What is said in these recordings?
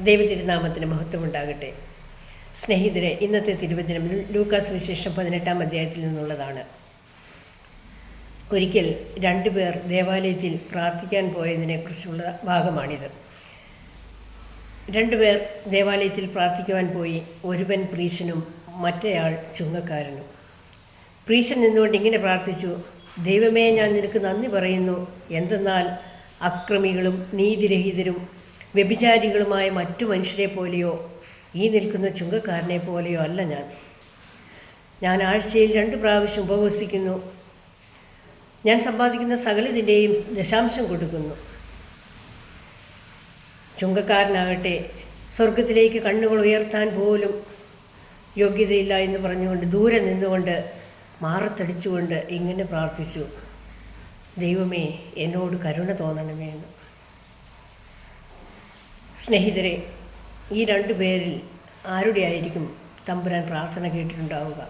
ദൈവതിരുനാമത്തിന് മഹത്വമുണ്ടാകട്ടെ. സ്നേഹിതരെ, ഇന്നത്തെ തിരുവചനം ലൂക്കാസ് വിശേഷം 18-ാം അധ്യായത്തിൽ നിന്നുള്ളതാണ്. ഒരിക്കൽ രണ്ടുപേർ ദേവാലയത്തിൽ പ്രാർത്ഥിക്കാൻ പോയതിനെക്കുറിച്ചുള്ള ഭാഗമാണിത്. രണ്ടുപേർ ദേവാലയത്തിൽ പ്രാർത്ഥിക്കുവാൻ പോയി. ഒരുവൻ പ്രീശനും മറ്റേയാൾ ചുങ്കക്കാരനും. പ്രീശൻ നിന്നുകൊണ്ട് ഇങ്ങനെ പ്രാർത്ഥിച്ചു: ദൈവമേ, ഞാൻ നിനക്ക് നന്ദി പറയുന്നു. എന്തെന്നാൽ അക്രമികളും നീതിരഹിതരും വ്യഭിചാരികളുമായ മറ്റു മനുഷ്യരെ പോലെയോ ഈ നിൽക്കുന്ന ചുങ്കക്കാരനെ പോലെയോ അല്ല ഞാൻ ആഴ്ചയിൽ 2 പ്രാവശ്യം ഉപവസിക്കുന്നു. ഞാൻ സമ്പാദിക്കുന്ന സകലതിൻ്റെയും ദശാംശം കൊടുക്കുന്നു. ചുങ്കക്കാരനാകട്ടെ സ്വർഗത്തിലേക്ക് കണ്ണുകൾ ഉയർത്താൻ പോലും യോഗ്യതയില്ല എന്ന് പറഞ്ഞുകൊണ്ട് ദൂരെ നിന്നുകൊണ്ട് മാറത്തടിച്ചുകൊണ്ട് ഇങ്ങനെ പ്രാർത്ഥിച്ചു: ദൈവമേ, എന്നോട് കരുണ തോന്നണമേ എന്ന്. സ്നേഹിതരെ, ഈ 2 പേരിൽ ആരുടെ ആയിരിക്കും തമ്പുരാൻ പ്രാർത്ഥന കേട്ടിട്ടുണ്ടാവുക?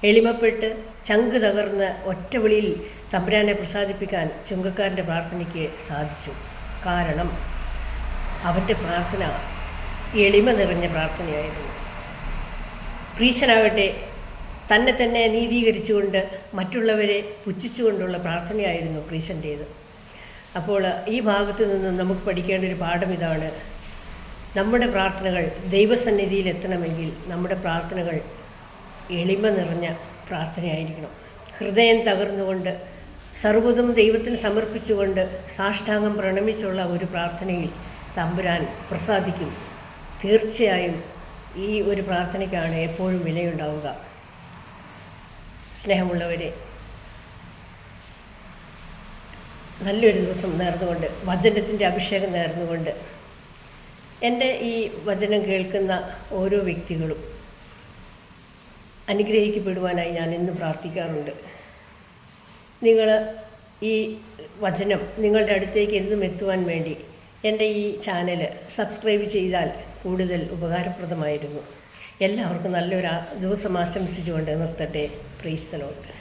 എളിമപ്പെട്ട് ചങ്ക് തകർന്ന് ഒറ്റവിളിയിൽ തമ്പുരാനെ പ്രസാദിപ്പിക്കാൻ ചുങ്കക്കാരൻ്റെ പ്രാർത്ഥനയ്ക്ക് സാധിച്ചു. കാരണം അവൻ്റെ പ്രാർത്ഥന എളിമ നിറഞ്ഞ പ്രാർത്ഥനയായിരുന്നു. പ്രീശനാകട്ടെ തന്നെ തന്നെ നീതീകരിച്ചുകൊണ്ട് മറ്റുള്ളവരെ പുച്ഛിച്ചുകൊണ്ടുള്ള പ്രാർത്ഥനയായിരുന്നു പ്രീശൻ്റേത്. അപ്പോൾ ഈ ഭാഗത്തു നിന്ന് നമുക്ക് പഠിക്കേണ്ട ഒരു പാഠം ഇതാണ്: നമ്മുടെ പ്രാർത്ഥനകൾ ദൈവസന്നിധിയിൽ എത്തണമെങ്കിൽ നമ്മുടെ പ്രാർത്ഥനകൾ എളിമ നിറഞ്ഞ പ്രാർത്ഥനയായിരിക്കണം. ഹൃദയം തകർന്നുകൊണ്ട് സർവ്വതും ദൈവത്തിന് സമർപ്പിച്ചുകൊണ്ട് സാഷ്ടാംഗം പ്രണമിച്ചുള്ള ഒരു പ്രാർത്ഥനയിൽ തമ്പുരാൻ പ്രസാദിക്കും. തീർച്ചയായും ഈ ഒരു പ്രാർത്ഥനയ്ക്കാണ് എപ്പോഴും വിലയുണ്ടാവുക. സ്നേഹമുള്ളവരെ, നല്ലൊരു ദിവസം നേർന്നുകൊണ്ട്, വചനത്തിൻ്റെ അഭിഷേകം നേർന്നുകൊണ്ട്, എൻ്റെ ഈ വചനം കേൾക്കുന്ന ഓരോ വ്യക്തികളും അനുഗ്രഹിക്കപ്പെടുവാനായി ഞാൻ എന്നും പ്രാർത്ഥിക്കാറുണ്ട്. നിങ്ങൾ ഈ വചനം നിങ്ങളുടെ അടുത്തേക്ക് എന്നും എത്തുവാൻ വേണ്ടി എൻ്റെ ഈ ചാനൽ സബ്സ്ക്രൈബ് ചെയ്താൽ കൂടുതൽ ഉപകാരപ്രദമായിരുന്നു. എല്ലാവർക്കും നല്ലൊരു ദിവസം ആശംസിച്ചുകൊണ്ട് നിർത്തട്ടെ. Praise the Lord.